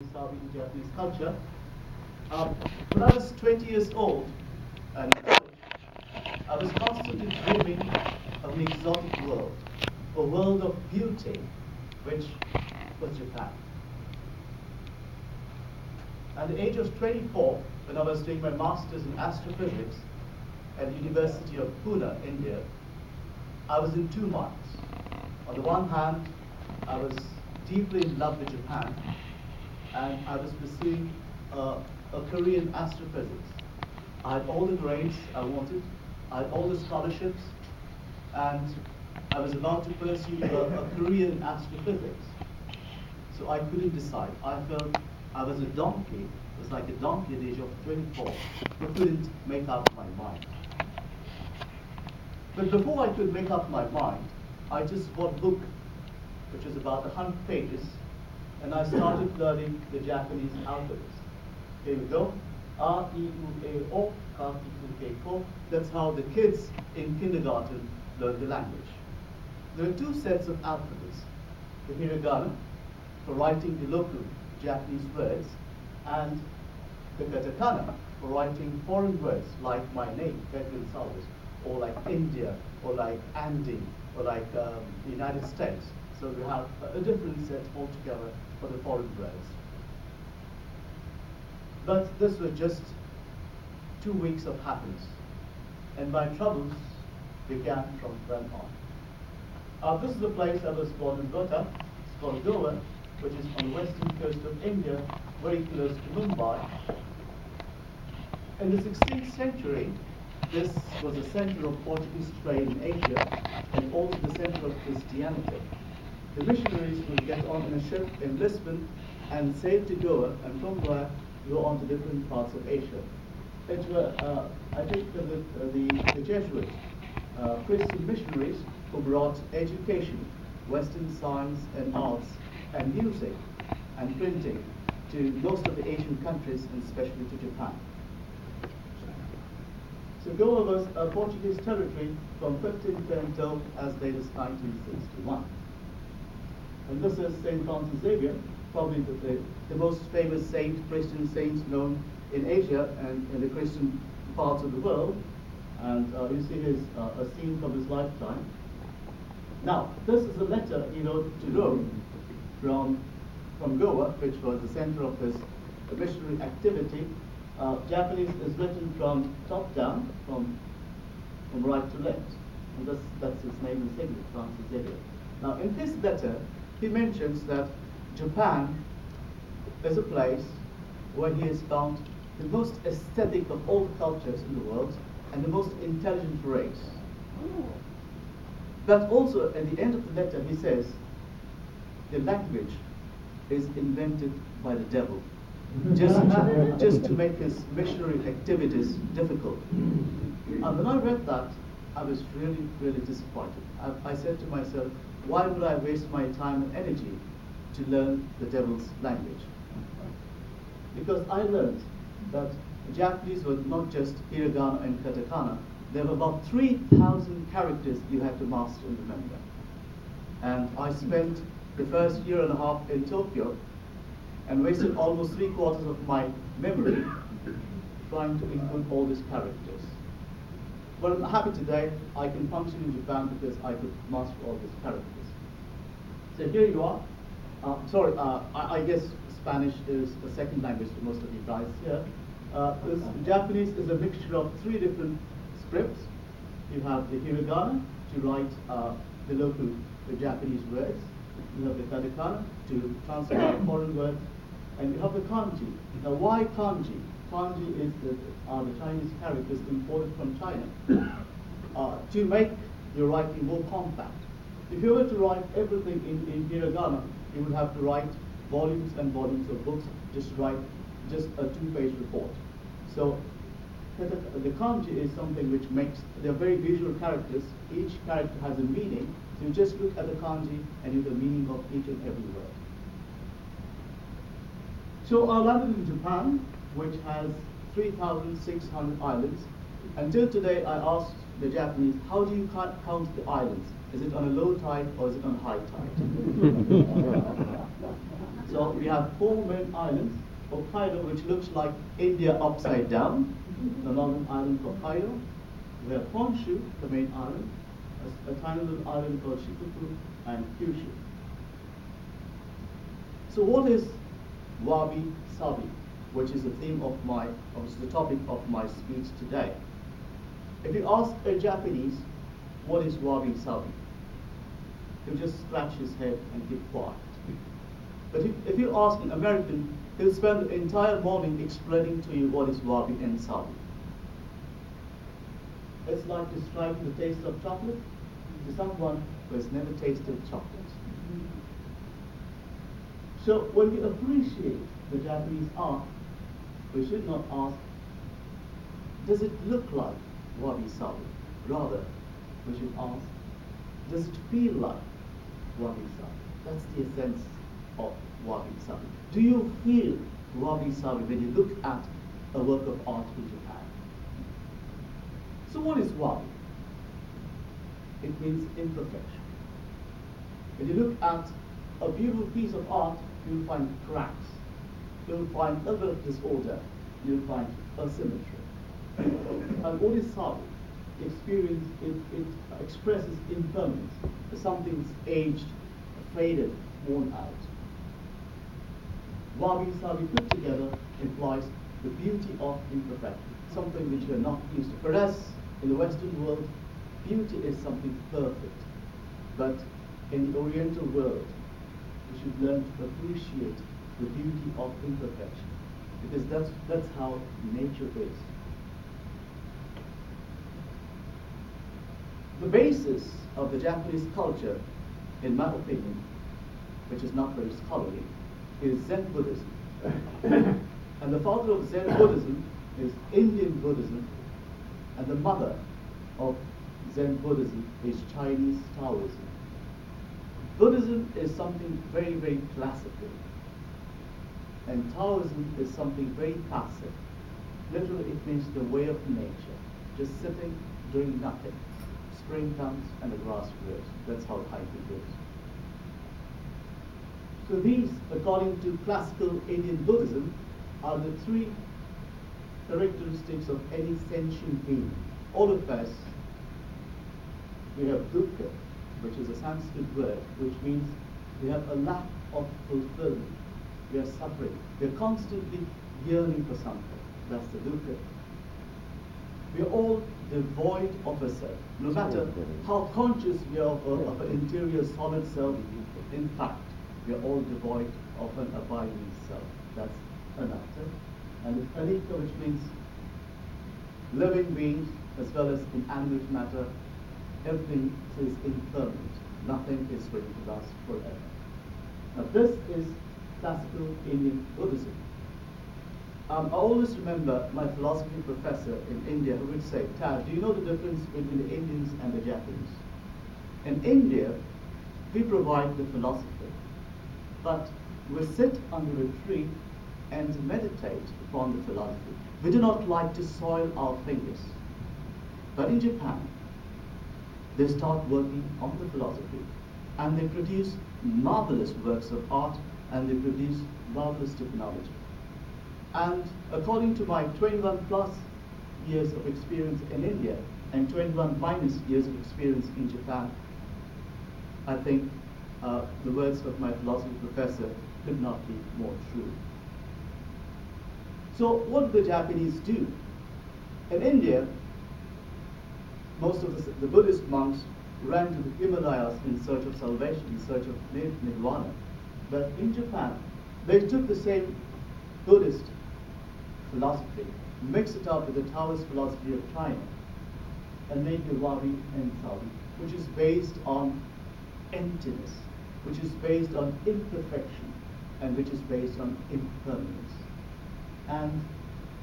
wabi-sabi in Japanese culture. When I was 20 years old and I was constantly dreaming of an exotic world, a world of beauty, which was Japan. At the age of 24, when I was doing my master's in astrophysics at the University of Pune, India, I was in two minds. On the one hand, I was deeply in love with Japan, and I was pursuing a career in astrophysics. I had all the grades I wanted, I had all the scholarships, and I was about to pursue a career in astrophysics. So I couldn't decide. I felt I was a donkey. It was like a donkey at the age of 24 who couldn't make up my mind. But before I could make up my mind, I just bought a book which was about 100 pages, and I started learning the Japanese alphabets. Here we go. A, I, U, A, O, Ka, I, U, A, Ko. That's how the kids in kindergarten learn the language. There are two sets of alphabets. The hiragana, for writing the local Japanese words, and the katakana, for writing foreign words like my name, Gonsalves, or like India, or like Andy, or like the United States. So we have a different set altogether for the foreign words. But this was just 2 weeks of happiness, and my troubles began from then on. This is the place I was born in Rotary. It's called Goa, which is on the western coast of India, very close to Mumbai. In the 16th century, this was a center of Portuguese trade in Asia and also the center of Christianity. The missionaries would get on in a ship in Lisbon and sail to Goa, and from there go on to different parts of Asia. It were, I think, the Jesuit Christian missionaries who brought education, Western science and arts, and music and printing to most of the Asian countries, and especially to Japan. So Goa was a Portuguese territory from 1510 till as late as 1961. And this is St. Francis Xavier, probably the most famous Christian saint known in Asia and in the Christian parts of the world. And you see a scene from his lifetime. Now, this is a letter he wrote to Rome from Goa, which was the center of his missionary activity. Japanese is written from top down, from right to left. And that's his name and signature, Francis Xavier. Now, in his letter, he mentions that Japan is a place where he has found the most aesthetic of all the cultures in the world and the most intelligent race. But also, at the end of the letter, he says, the language is invented by the devil, just to make his missionary activities difficult. And when I read that, I was really, really disappointed. I said to myself, why would I waste my time and energy to learn the devil's language? Because I learned that Japanese was not just hiragana and katakana. There were about 3,000 characters you had to master and remember. And I spent the first year and a half in Tokyo and wasted almost 3/4 of my memory trying to include all these characters. But I'm happy today I can function in Japan because I could master all these characters. So here you are. I guess Spanish is a second language to most of you guys here. This Japanese is a mixture of 3 different scripts. You have the hiragana to write the local Japanese words. You have the katakana to translate foreign words. And you have the kanji. Now, why kanji? Kanji is the Chinese characters imported from China to make your writing more compact. If you were to write everything in hiragana, you would have to write volumes and volumes of books, just write just a 2-page report. So the kanji is something which makes, they're very visual characters. Each character has a meaning. So you just look at the kanji and you get the meaning of each and every word. So I landed in Japan, which has 3,600 islands. Until today, I asked the Japanese, how do you count the islands? Is it on a low tide or is it on high tide? So we have 4 main islands. Hokkaido, which looks like India upside down, the northern island Hokkaido. We have Honshu, the main island, a tiny little island called Shikoku, and Kyushu. So what is wabi-sabi, which is the theme of the topic of my speech today? If you ask a Japanese, what is wabi-sabi? He'll just scratch his head and keep quiet. But if you ask an American, he'll spend the entire morning explaining to you what is wabi and sabi. It's like describing the taste of chocolate to someone who has never tasted chocolate. So when we appreciate the Japanese art, we should not ask, does it look like wabi-sabi? Rather, we should ask, does it feel like wabi-sabi? That's the essence of wabi-sabi. Do you feel wabi-sabi when you look at a work of art in Japan? So what is wabi? It means imperfection. When you look at a beautiful piece of art, you'll find cracks. You'll find a little bit of disorder. You'll find asymmetry. And what is sabi? Experience, it expresses impermanence. Something's aged, faded, worn out. Wabi-sabi put together implies the beauty of imperfection, something which we are not used to. Whereas in the Western world, beauty is something perfect. But in the Oriental world, we should learn to appreciate the beauty of imperfection, because that's how nature is. The basis of the Japanese culture, in my opinion, which is not very scholarly, is Zen Buddhism. And the father of Zen Buddhism is Indian Buddhism, and the mother of Zen Buddhism is Chinese Taoism. Buddhism is something very, very classical, and Taoism is something very passive. Literally, it means the way of nature, just sitting, doing nothing. Spring comes and the grass grows. That's how hiking goes. So these, according to classical Indian Buddhism, are the 3 characteristics of any sentient being. All of us, we have dukkha, which is a Sanskrit word, which means we have a lack of fulfillment. We are suffering. We are constantly yearning for something. That's the dukkha. We are all devoid of a self. No matter how conscious we are of an interior solid self, in fact, we are all devoid of an abiding self. That's anatta. And it's anika, which means living beings as well as inanimate matter. Everything is impermanent. Nothing is going to last forever. Now this is classical Indian Buddhism. I always remember my philosophy professor in India who would say, Tad, do you know the difference between the Indians and the Japanese? In India, we provide the philosophy, but we sit under a tree and meditate upon the philosophy. We do not like to soil our fingers. But in Japan, they start working on the philosophy, and they produce marvelous works of art, and they produce marvelous technology. And according to my 21 plus years of experience in India and 21 minus years of experience in Japan, I think the words of my philosophy professor could not be more true. So what do the Japanese do? In India, most of the Buddhist monks ran to the Himalayas in search of salvation, in search of nirvana. But in Japan, they took the same Buddhist philosophy, mixed it up with the Taoist philosophy of China, and made the wabi and sabi, which is based on emptiness, which is based on imperfection, and which is based on impermanence. And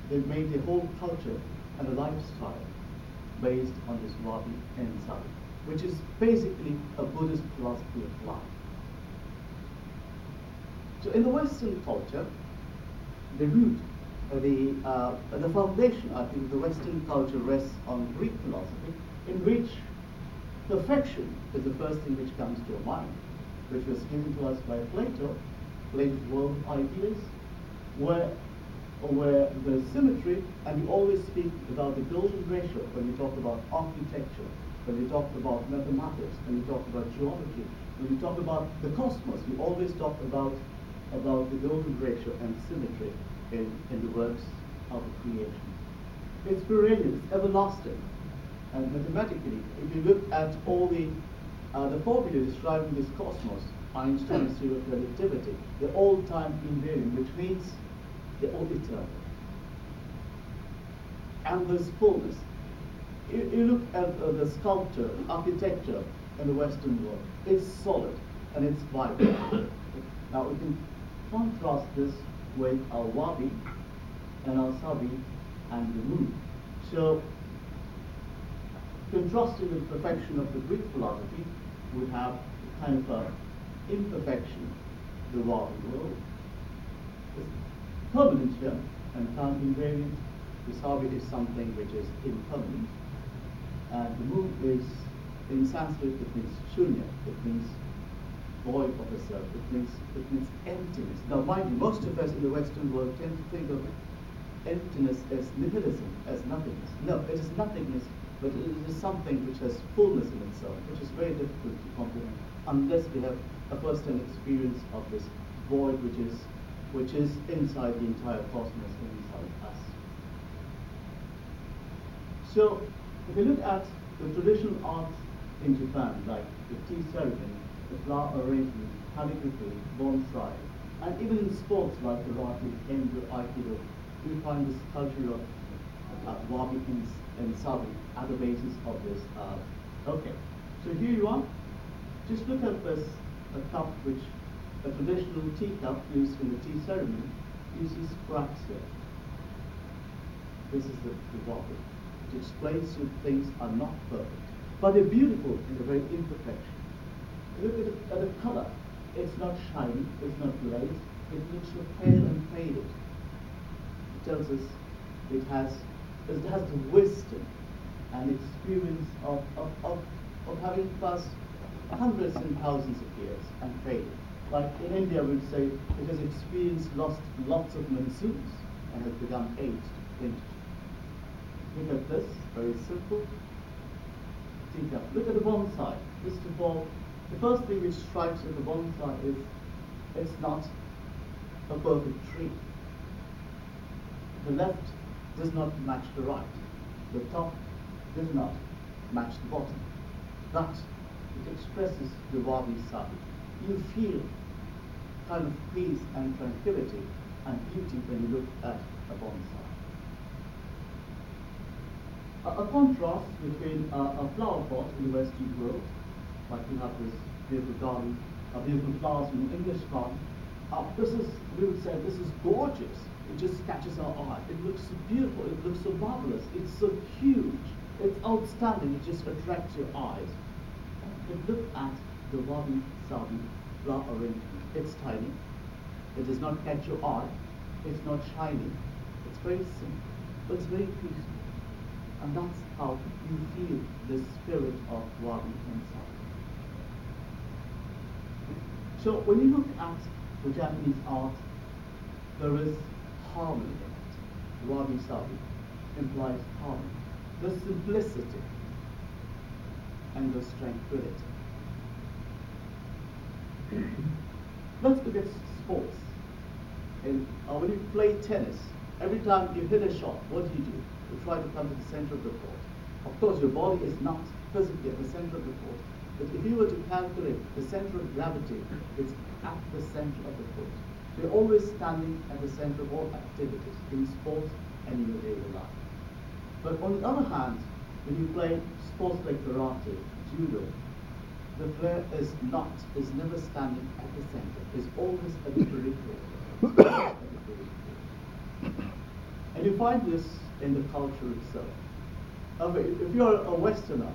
they made the whole culture and a lifestyle based on this wabi and sabi, which is basically a Buddhist philosophy of life. So in the Western culture, the root, the foundation, I think, of the Western culture rests on Greek philosophy, in which perfection is the first thing which comes to your mind, which was given to us by Plato's world of ideas, where there's symmetry, and we always speak about the golden ratio when we talk about architecture, when we talk about mathematics, when we talk about geometry, when we talk about the cosmos, we always talk about the golden ratio and symmetry in the works of creation. It's perennial, it's everlasting. And mathematically, if you look at all the formula describing this cosmos, Einstein's theory of relativity, they're all time invariant, which means they're all eternal. And there's fullness. You look at the sculpture, architecture in the Western world. It's solid and it's vibrant. Now we can contrast this with our wabi and our sabi and the moon. So, contrasting with the perfection of the Greek philosophy, we have kind of an imperfection, the wabi world. It's permanent here and time invariant. The sabi is something which is impermanent. And the moon is, in Sanskrit, it means shunya, it means void of a self, it means emptiness. Now mind you, most of us in the Western world tend to think of emptiness as nihilism, as nothingness. No, it is nothingness, but it is something which has fullness in itself, which is very difficult to comprehend unless we have a first-hand experience of this void which is inside the entire cosmos and inside us. So, if you look at the traditional arts in Japan, like the tea ceremony, the flower arrangement, calligraphy, bonsai, and even in sports like karate, kendo, aikido, we find this culture of wabi and sabi at the basis of this art. Okay, so here you are. Just look at this, a cup which, a traditional teacup used in the tea ceremony. You see scraps here. This is the wabi. It explains you things are not perfect, but they're beautiful in their very imperfection. Look at the color. It's not shiny, it's not glazed, it looks so pale and faded. It tells us it has the wisdom and experience of having passed hundreds and thousands of years and faded. Like in India, we'd say it has experienced lots of monsoons and has become aged, vintage. Look at this, very simple teacup. Look at the bonsai. First of all, the first thing which strikes at the bonsai is it's not a perfect tree. The left does not match the right. The top does not match the bottom. But it expresses the wabi-sabi. You feel kind of peace and tranquility and beauty when you look at a bonsai. A contrast between a flower pot in the Western world, like you have this beautiful garden, beautiful flowers in the English garden. We would say, this is gorgeous. It just catches our eye. It looks so beautiful. It looks so marvelous. It's so huge. It's outstanding. It just attracts your eyes. But look at the wabi-sabi flower arrangement. It's tiny. It does not catch your eye. It's not shiny. It's very simple, but it's very peaceful. And that's how you feel the spirit of wabi and sabi. So when you look at the Japanese art, there is harmony in it. Wabi-sabi implies harmony. The simplicity and the tranquility. Let's look at sports. When you play tennis, every time you hit a shot, what do? You try to come to the center of the court. Of course, your body is not physically at the center of the court, but if you were to calculate the center of gravity, it's at the center of the court. You're always standing at the center of all activities in sports and in your daily life. But on the other hand, when you play sports like karate, judo, the player is never standing at the center. Is always at the periphery. And you find this in the culture itself. If you're a Westerner,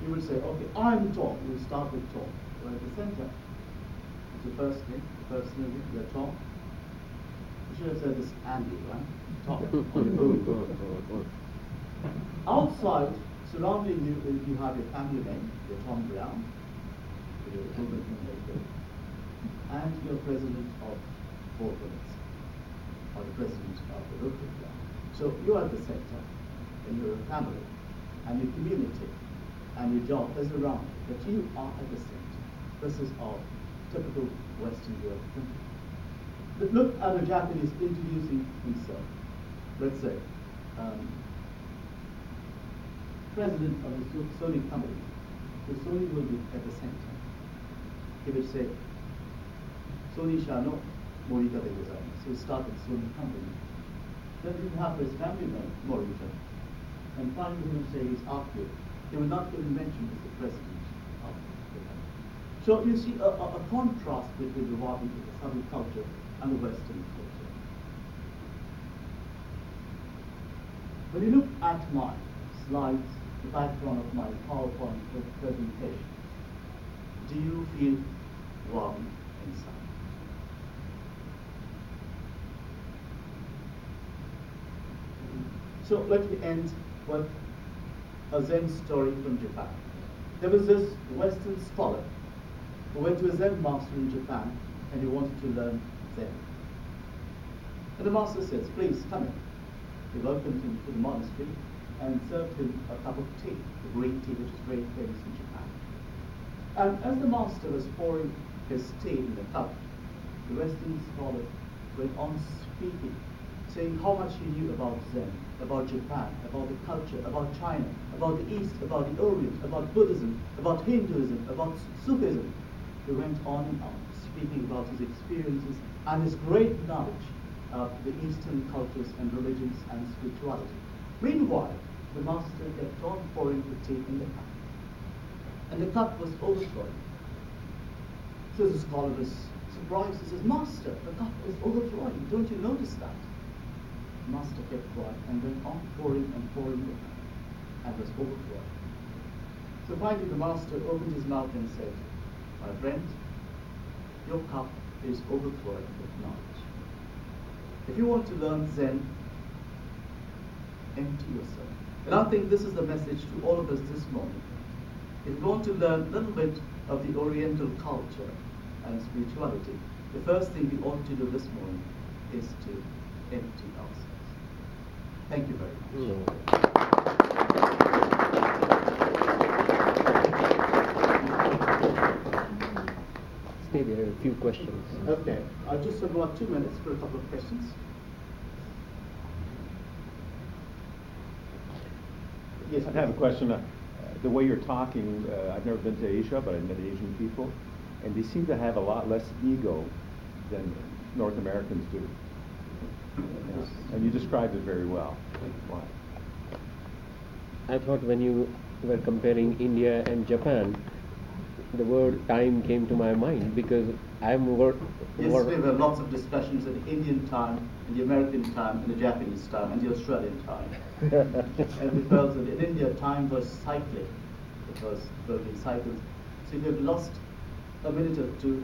you would say, okay, I'm tall. You will start with tall. We're at the center. It's the first thing. You're tall. You should have said this Andy, right? Tall. Outside Surrounding you, you have your family name, your Tom Brown, your and your president of 4 minutes, or the president of the Rotary Club. So you are at the center, and you're a family, and your community, and your job is around, but you are at the center. This is our typical Western way of thinking. But look at a Japanese introducing himself. Let's say, president of the Sony company. So Sony will be at the center. He would say, Sony Shano Morita de Design. So he started Sony company. Then he would have his family name, Morita. And finally he would say he's after. He would not even mention as the president of the company. So you see a contrast between the wabi-sabi culture and the Western culture. When you look at my slides, the background of my PowerPoint presentation, do you feel wabi inside? So let me end with a Zen story from Japan. There was this Western scholar who went to a Zen master in Japan and he wanted to learn Zen. And the master says, please come in. He welcomed him to the monastery and served him a cup of tea, the green tea which is very famous in Japan. And as the master was pouring his tea in the cup, the Western scholar went on speaking, saying how much he knew about Zen, about Japan, about the culture, about China, about the East, about the Orient, about Buddhism, about Hinduism, about Sufism. He went on and on, speaking about his experiences and his great knowledge of the Eastern cultures and religions and spirituality. Meanwhile, the master kept on pouring the tea in the cup. And the cup was overflowing. So the scholar was surprised. He says, Master, the cup is overflowing. Don't you notice that? The master kept quiet and went on pouring and pouring the cup, and was overflowing. So finally the master opened his mouth and said, my friend, your cup is overflowing with knowledge. If you want to learn Zen, empty yourself. And I think this is the message to all of us this morning. If you want to learn a little bit of the Oriental culture and spirituality, the first thing we ought to do this morning is to empty ourselves. Thank you very much. Stay there, a few questions. Okay, I'll just have about 2 minutes for a couple of questions. Yes, I have a question. The way you're talking, I've never been to Asia, but I've met Asian people, and they seem to have a lot less ego than North Americans do. Yeah. And you described it very well. Why? I thought when you were comparing India and Japan, the word time came to my mind because I'm more. Yes, there were lots of discussions in the Indian time, in the American time, in the Japanese time, and the Australian time. And we felt that in India time was cyclic. It was building cycles. So if you've lost a minute or two,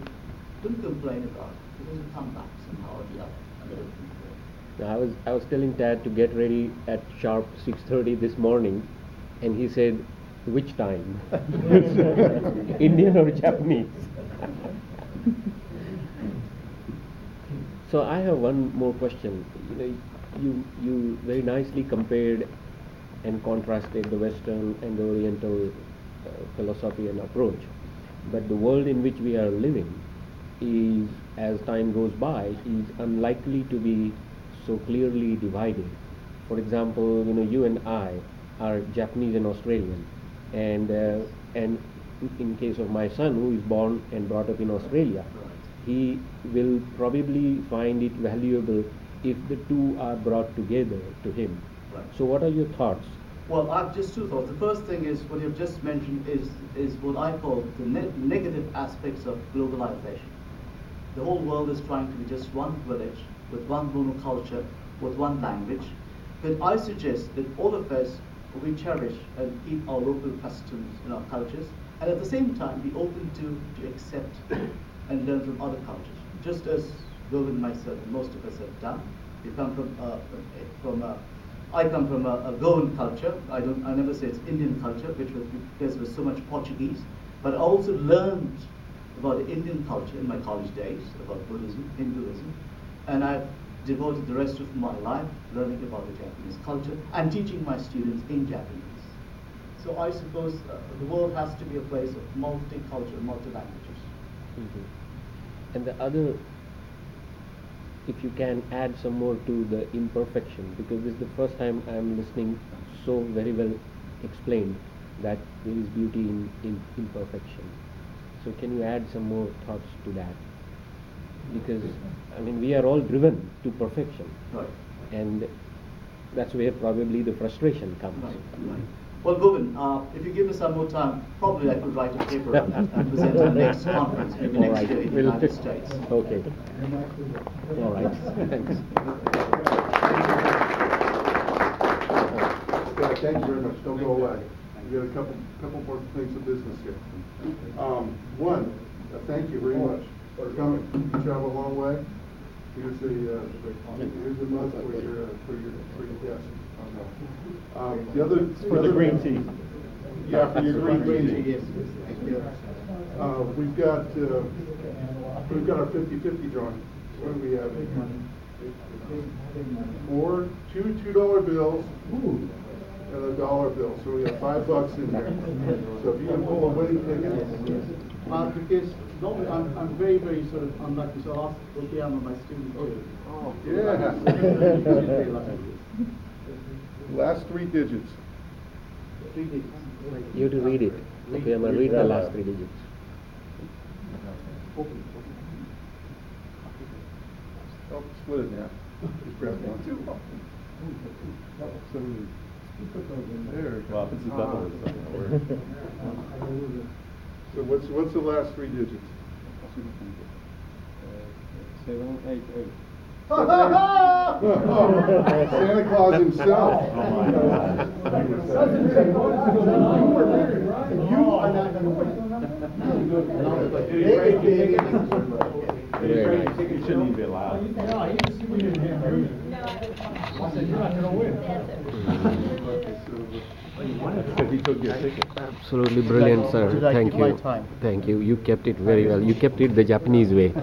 don't complain about it. It will come back somehow or the other. I was telling Tad to get ready at sharp 6:30 this morning, and he said, which time? Indian or Japanese? So I have one more question. You very nicely compared and contrasted the Western and the Oriental philosophy and approach. But the world in which we are living is, as time goes by, is unlikely to be so clearly divided. For example, you and I are Japanese and Australian, and in case of my son, who is born and brought up in Australia, he will probably find it valuable if the two are brought together to him. Right. So what are your thoughts? Well, I have just 2 thoughts. The first thing is what you've just mentioned is what I call the negative aspects of globalization. The whole world is trying to be just one village with one monoculture, with one language. But I suggest that all of us, we cherish and keep our local customs and our cultures, and at the same time be open to accept and learn from other cultures. Just as Govind, myself, and most of us have done. We come from I come from a Goan culture. I never say it's Indian culture, because there was so much Portuguese. But I also learned about the Indian culture in my college days, about Buddhism, Hinduism, and I've devoted the rest of my life learning about the Japanese culture and teaching my students in Japanese. So I suppose the world has to be a place of multicultural, multi-languages. Mm-hmm. And the other, if you can add some more to the imperfection, because this is the first time I am listening so very well explained that there is beauty in imperfection. So can you add some more thoughts to that? Because I mean, we are all driven to perfection, Right. and that's where probably the frustration comes. Right. Right. Well, Govind, if you give me some more time, probably I could write a paper and present at the next conference, maybe All next right. year in the We'll United pick- States. Okay. All right. Thanks. Thank you very much. Don't go away. We got a couple more things of business here. One, thank you very much for coming. You travel a long way. Here's the mug for your guest. The other For the green tea. Yeah, for your green tea. Yes, thank you. We've got our 50-50 drawing. What do we have? Two $2 bills and a $1 bill. So we have $5 in there. So if you can pull a winning ticket. Because normally I'm very, very sort of unlucky, so I'll ask Otiama, my student, too. Oh, Very yeah. lucky. Last 3 digits. 3 digits. You have to read it. Okay, I'm going to read the last 3 digits. Oh, split it now. Just press 1, 2. There. Well, if it's a double, it's not going to work. So what's the last 3 digits? 788. Santa Claus himself. Oh my God. Very nice. It shouldn't even be allowed. Because he took your ticket. Absolutely brilliant, sir. Did I Thank keep my you. time? Thank you. You kept it very well. You kept it the Japanese way.